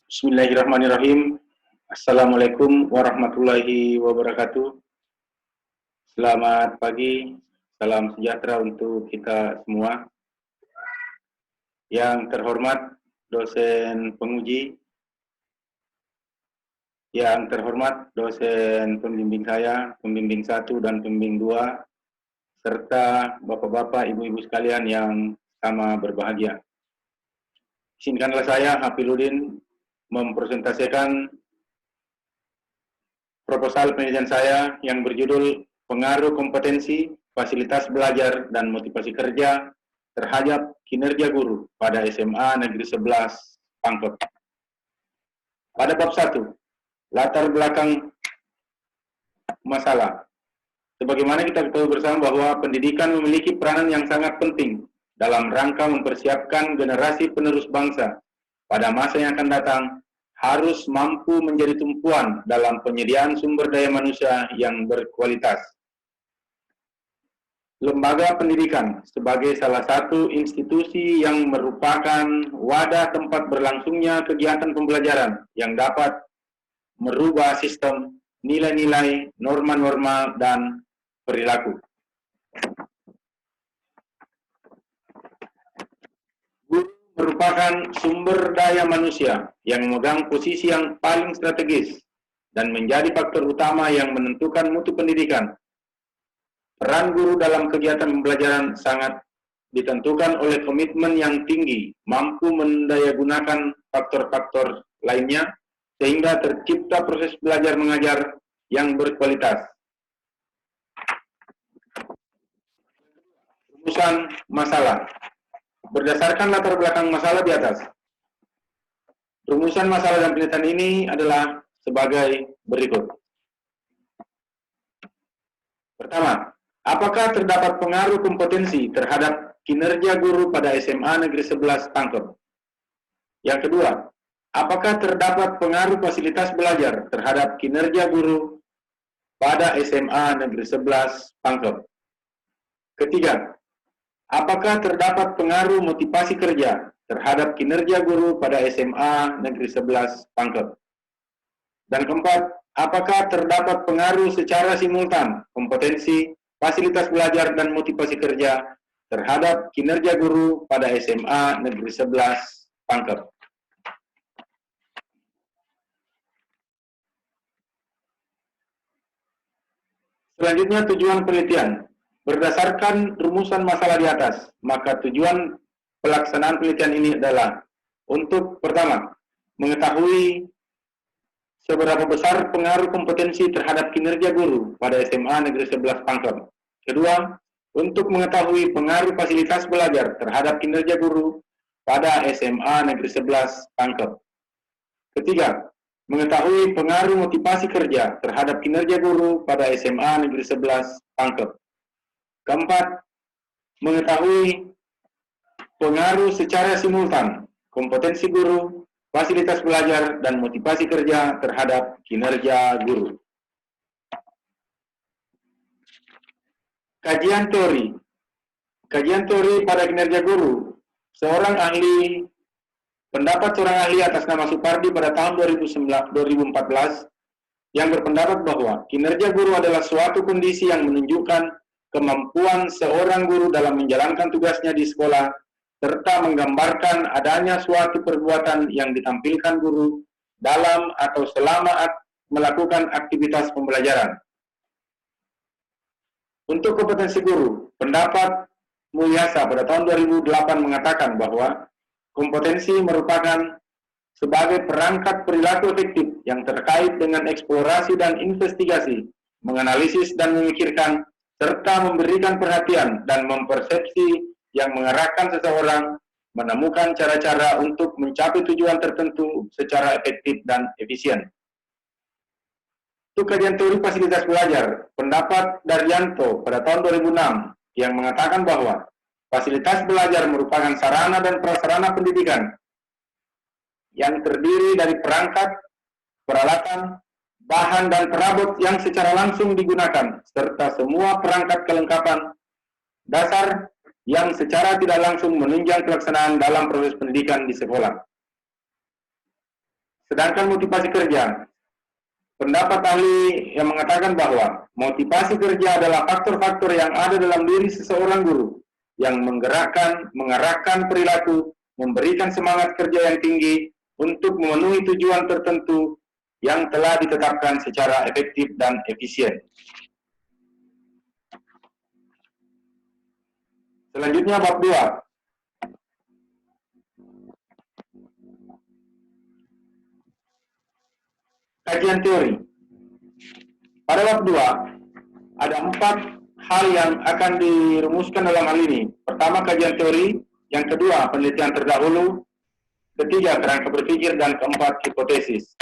Bismillahirrahmanirrahim. Assalamualaikum warahmatullahi wabarakatuh. Selamat pagi, salam sejahtera untuk kita semua. Yang terhormat dosen penguji, yang terhormat dosen pembimbing saya, pembimbing 1 dan pembimbing 2, serta bapak-bapak, ibu-ibu sekalian yang sama berbahagia. Izinkanlah saya, Hafiludin, mempresentasikan proposal penelitian saya yang berjudul Pengaruh Kompetensi, Fasilitas Belajar, dan Motivasi Kerja terhadap Kinerja Guru pada SMA Negeri 11 Pangkep. Pada bab 1, latar belakang masalah. Sebagaimana kita ketahui bersama bahwa pendidikan memiliki peranan yang sangat penting dalam rangka mempersiapkan generasi penerus bangsa pada masa yang akan datang, harus mampu menjadi tumpuan dalam penyediaan sumber daya manusia yang berkualitas. Lembaga pendidikan sebagai salah satu institusi yang merupakan wadah tempat berlangsungnya kegiatan pembelajaran yang dapat merubah sistem, nilai-nilai, norma-norma, dan perilaku. Guru merupakan sumber daya manusia yang memegang posisi yang paling strategis dan menjadi faktor utama yang menentukan mutu pendidikan. Peran guru dalam kegiatan pembelajaran sangat ditentukan oleh komitmen yang tinggi, mampu mendayagunakan faktor-faktor lainnya, sehingga tercipta proses belajar mengajar yang berkualitas. Rumusan masalah. Berdasarkan latar belakang masalah di atas, rumusan masalah dan penelitian ini adalah sebagai berikut. Pertama, apakah terdapat pengaruh kompetensi terhadap kinerja guru pada SMA Negeri 11 Pangkep? Yang kedua, apakah terdapat pengaruh fasilitas belajar terhadap kinerja guru pada SMA Negeri 11 Pangkep? Ketiga, apakah terdapat pengaruh motivasi kerja terhadap kinerja guru pada SMA Negeri 11 Pangkep? Dan keempat, apakah terdapat pengaruh secara simultan kompetensi, fasilitas belajar, dan motivasi kerja terhadap kinerja guru pada SMA Negeri 11 Pangkep? Selanjutnya, tujuan penelitian. Berdasarkan rumusan masalah di atas, maka tujuan pelaksanaan penelitian ini adalah untuk, pertama, mengetahui seberapa besar pengaruh kompetensi terhadap kinerja guru pada SMA Negeri 11 Pangkep. Kedua, untuk mengetahui pengaruh fasilitas belajar terhadap kinerja guru pada SMA Negeri 11 Pangkep. Ketiga, mengetahui pengaruh motivasi kerja terhadap kinerja guru pada SMA Negeri 11 Pangkep. Keempat, mengetahui pengaruh secara simultan kompetensi guru, fasilitas belajar, dan motivasi kerja terhadap kinerja guru. Kajian teori. Kajian teori pada kinerja guru. Pendapat seorang ahli atas nama Supardi pada tahun 2014 yang berpendapat bahwa kinerja guru adalah suatu kondisi yang menunjukkan kemampuan seorang guru dalam menjalankan tugasnya di sekolah, serta menggambarkan adanya suatu perbuatan yang ditampilkan guru dalam atau selama melakukan aktivitas pembelajaran. Untuk kompetensi guru, pendapat Mulyasa pada tahun 2008 mengatakan bahwa kompetensi merupakan sebagai perangkat perilaku efektif yang terkait dengan eksplorasi dan investigasi, menganalisis dan memikirkan, serta memberikan perhatian dan mempersepsi yang mengarahkan seseorang menemukan cara-cara untuk mencapai tujuan tertentu secara efektif dan efisien. Untuk kajian teori fasilitas belajar, pendapat Daryanto pada tahun 2006 yang mengatakan bahwa fasilitas belajar merupakan sarana dan prasarana pendidikan yang terdiri dari perangkat, peralatan, bahan dan perabot yang secara langsung digunakan, serta semua perangkat kelengkapan dasar yang secara tidak langsung menunjang pelaksanaan dalam proses pendidikan di sekolah. Sedangkan motivasi kerja, pendapat ahli yang mengatakan bahwa motivasi kerja adalah faktor-faktor yang ada dalam diri seseorang guru yang mengarahkan perilaku, memberikan semangat kerja yang tinggi untuk memenuhi tujuan tertentu yang telah ditetapkan secara efektif dan efisien. Selanjutnya bab 2. Kajian teori. Pada bab 2, ada 4 hal yang akan dirumuskan dalam hal ini. Pertama, kajian teori. Yang kedua, penelitian terdahulu. Ketiga, kerangka berpikir. Dan keempat, hipotesis.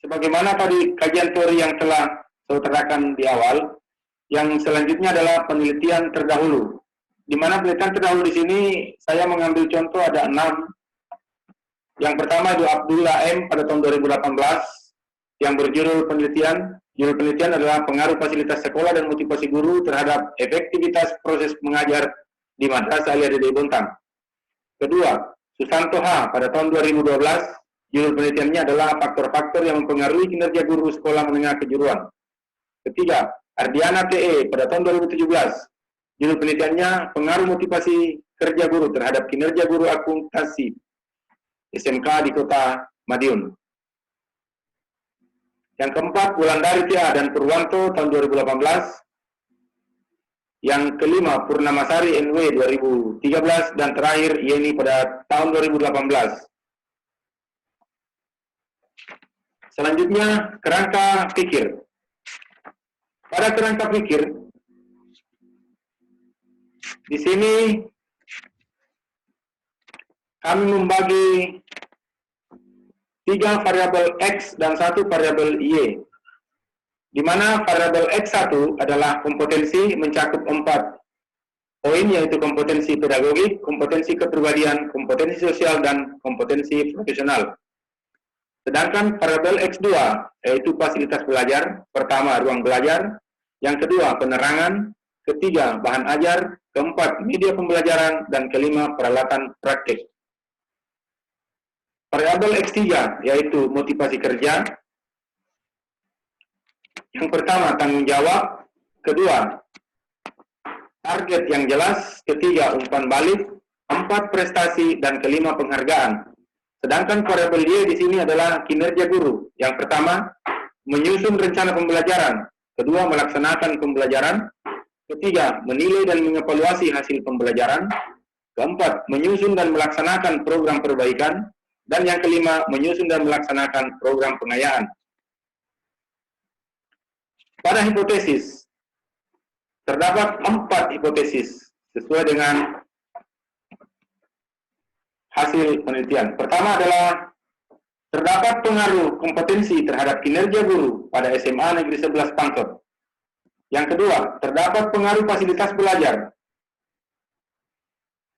Sebagaimana tadi kajian teori yang telah saya utarakan di awal, yang selanjutnya adalah penelitian terdahulu. Di mana penelitian terdahulu di sini saya mengambil contoh ada 6. Yang pertama itu Abdullah M. pada tahun 2018 yang berjudul penelitian. Judul penelitian adalah pengaruh fasilitas sekolah dan motivasi guru terhadap efektivitas proses mengajar di Madrasah Aliyah Dede Bontang. Kedua, Susanto H. pada tahun 2012, judul penelitiannya adalah faktor-faktor yang mempengaruhi kinerja guru sekolah menengah kejuruan. Ketiga, Ardiana TE pada tahun 2017, judul penelitiannya pengaruh motivasi kerja guru terhadap kinerja guru akuntansi SMK di Kota Madiun. Yang keempat, Wulandari Tia dan Purwanto tahun 2018. Yang kelima, Purnamasari NW 2013. Dan terakhir, Yeni pada tahun 2018. Selanjutnya, kerangka pikir. Pada kerangka pikir, di sini kami membagi 3 variabel X dan 1 variabel Y. Di mana variabel X1 adalah kompetensi mencakup 4 poin, yaitu kompetensi pedagogik, kompetensi kepribadian, kompetensi sosial, dan kompetensi profesional. Sedangkan variabel X2 yaitu fasilitas belajar, pertama ruang belajar, yang kedua penerangan, ketiga bahan ajar, keempat media pembelajaran, dan kelima peralatan praktik. Variabel X3 yaitu motivasi kerja. Yang pertama tanggung jawab, kedua target yang jelas, ketiga umpan balik, empat prestasi, dan kelima penghargaan. Sedangkan variabel Y di sini adalah kinerja guru. Yang pertama menyusun rencana pembelajaran, kedua melaksanakan pembelajaran, ketiga menilai dan mengevaluasi hasil pembelajaran, keempat menyusun dan melaksanakan program perbaikan, dan yang kelima, menyusun dan melaksanakan program pengayaan. Pada hipotesis, terdapat 4 hipotesis sesuai dengan hasil penelitian. Pertama adalah terdapat pengaruh kompetensi terhadap kinerja guru pada SMA Negeri 11 Pangkep. Yang kedua, terdapat pengaruh fasilitas belajar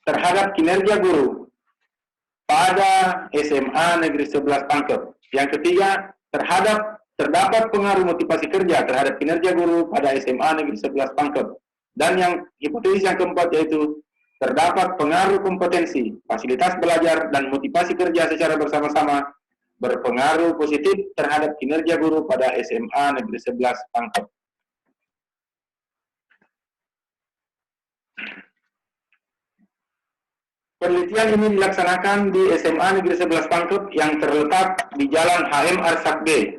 terhadap kinerja guru pada SMA Negeri 11 Pangkep. Yang ketiga, terdapat pengaruh motivasi kerja terhadap kinerja guru pada SMA Negeri 11 Pangkep. Dan yang hipotesis yang keempat yaitu terdapat pengaruh kompetensi, fasilitas belajar, dan motivasi kerja secara bersama-sama berpengaruh positif terhadap kinerja guru pada SMA Negeri 11 Pangkep. Penelitian ini dilaksanakan di SMA Negeri 11 Pangkep yang terletak di Jalan HM Arsak B,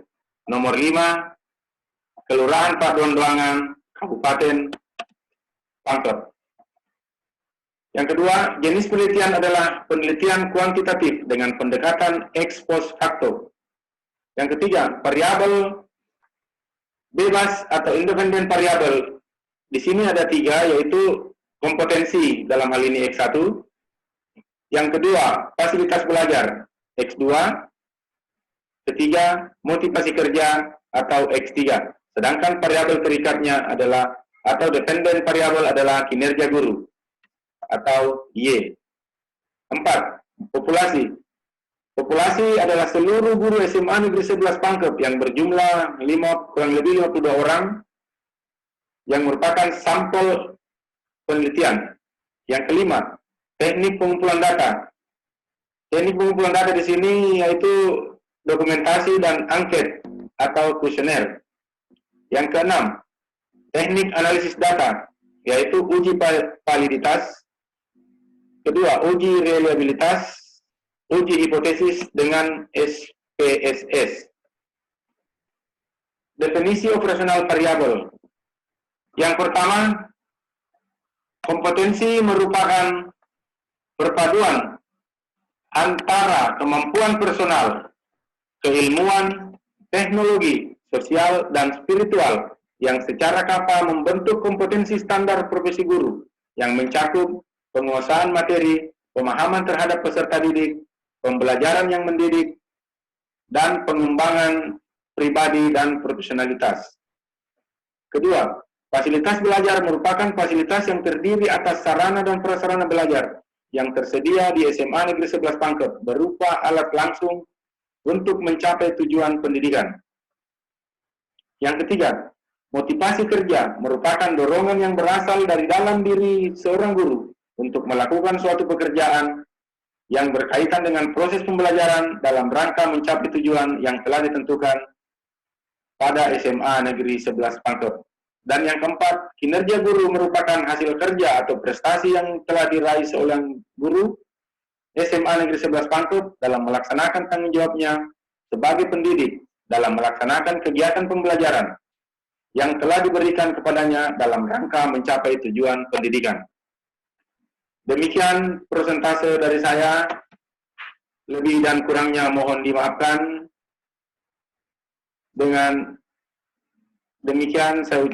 nomor 5, Kelurahan Paduandoangan, Kabupaten Pangkep. Yang kedua, jenis penelitian adalah penelitian kuantitatif dengan pendekatan ex post facto. Yang ketiga, variabel bebas atau independen variabel. Di sini ada 3, yaitu kompetensi dalam hal ini X1. Yang kedua, fasilitas belajar, X2. Ketiga, motivasi kerja atau X3. Sedangkan variabel terikatnya adalah, atau dependen variabel adalah kinerja guru atau Y. 4. Populasi. Populasi adalah seluruh guru SMA Negeri 11 Pangkep yang berjumlah kurang lebih 52 orang yang merupakan sampel penelitian. Yang kelima, teknik pengumpulan data. Teknik pengumpulan data di sini yaitu dokumentasi dan angket atau kuesioner. Yang keenam, teknik analisis data, yaitu uji validitas. Kedua, uji reliabilitas, uji hipotesis dengan SPSS. Definisi operasional variabel. Yang pertama, kompetensi merupakan perpaduan antara kemampuan personal, keilmuan, teknologi, sosial, dan spiritual yang secara kata membentuk kompetensi standar profesi guru yang mencakup penguasaan materi, pemahaman terhadap peserta didik, pembelajaran yang mendidik, dan pengembangan pribadi dan profesionalitas. Kedua, fasilitas belajar merupakan fasilitas yang terdiri atas sarana dan prasarana belajar yang tersedia di SMA Negeri 11 Pangkep berupa alat langsung untuk mencapai tujuan pendidikan. Yang ketiga, motivasi kerja merupakan dorongan yang berasal dari dalam diri seorang guru untuk melakukan suatu pekerjaan yang berkaitan dengan proses pembelajaran dalam rangka mencapai tujuan yang telah ditentukan pada SMA Negeri 11 Pangkep. Dan yang keempat, kinerja guru merupakan hasil kerja atau prestasi yang telah diraih seorang guru SMA Negeri 11 Pangkep dalam melaksanakan tanggung jawabnya sebagai pendidik dalam melaksanakan kegiatan pembelajaran yang telah diberikan kepadanya dalam rangka mencapai tujuan pendidikan. Demikian persentase dari saya, lebih dan kurangnya mohon dimaafkan. Dengan demikian saya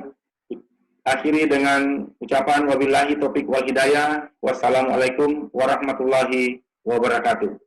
akhiri dengan ucapan wabillahi taufiq wal hidayah. Wassalamualaikum warahmatullahi wabarakatuh.